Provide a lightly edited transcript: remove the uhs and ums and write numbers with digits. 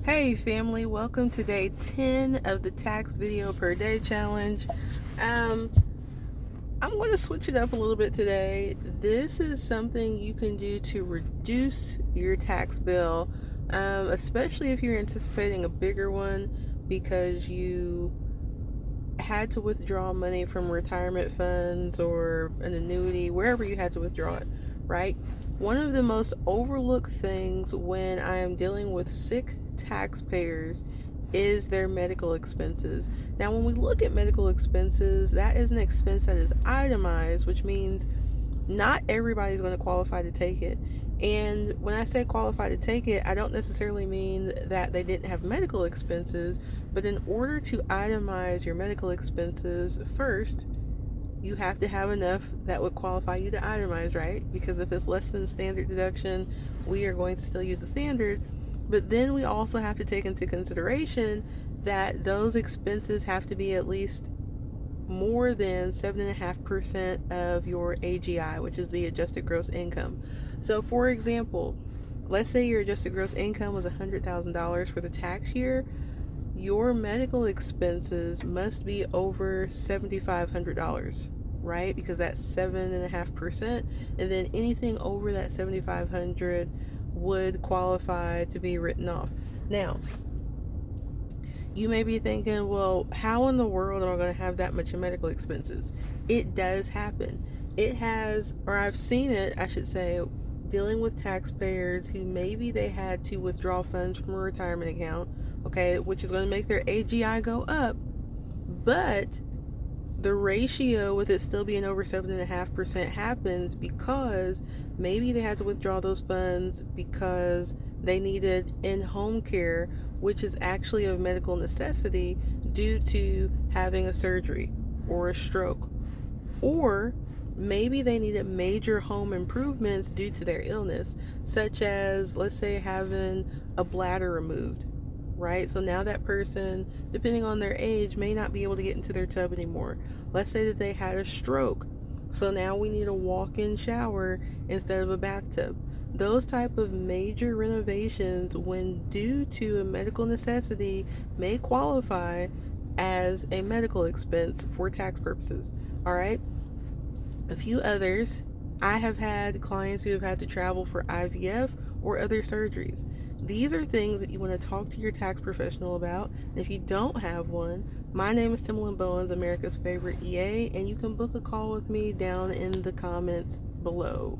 Hey family, welcome to day 10 of the tax video per day challenge. I'm going to switch it up a little bit today. This is something you can do to reduce your tax bill, especially if you're anticipating a bigger one because you had to withdraw money from retirement funds or an annuity, wherever you had to withdraw it, right? One of the most overlooked things when I am dealing with sick taxpayers is their medical expenses. Now, when we look at medical expenses, that is an expense that is itemized, which means not everybody's going to qualify to take it. And when I say qualify to take it, I don't necessarily mean that they didn't have medical expenses, but in order to itemize your medical expenses, first, you have to have enough that would qualify you to itemize, right? Because if it's less than standard deduction, we are going to still use the standard. But then we also have to take into consideration that those expenses have to be at least more than 7.5% of your AGI, which is the adjusted gross income. So, for example, let's say your adjusted gross income was $100,000 for the tax year. Your medical expenses must be over $7,500, right? Because that's 7.5%, and then anything over that 7,500 would qualify to be written off. Now, you may be thinking, well, how in the world am I going to have that much in medical expenses? It does happen. It has, or I've seen it, I should say, dealing with taxpayers who maybe they had to withdraw funds from a retirement account, okay, which is going to make their AGI go up, but the ratio with it still being over 7.5% happens because maybe they had to withdraw those funds because they needed in-home care, which is actually a medical necessity due to having a surgery or a stroke. Or maybe they needed major home improvements due to their illness, such as, let's say, having a bladder removed, right? So now that person, depending on their age, may not be able to get into their tub anymore. Let's say that they had a stroke. So now we need a walk-in shower instead of a bathtub. Those type of major renovations, when due to a medical necessity, may qualify as a medical expense for tax purposes. All right. A few others. I have had clients who have had to travel for IVF or other surgeries. These are things that you want to talk to your tax professional about. And if you don't have one, my name is Timbaland Bowens, America's favorite EA, and you can book a call with me down in the comments below.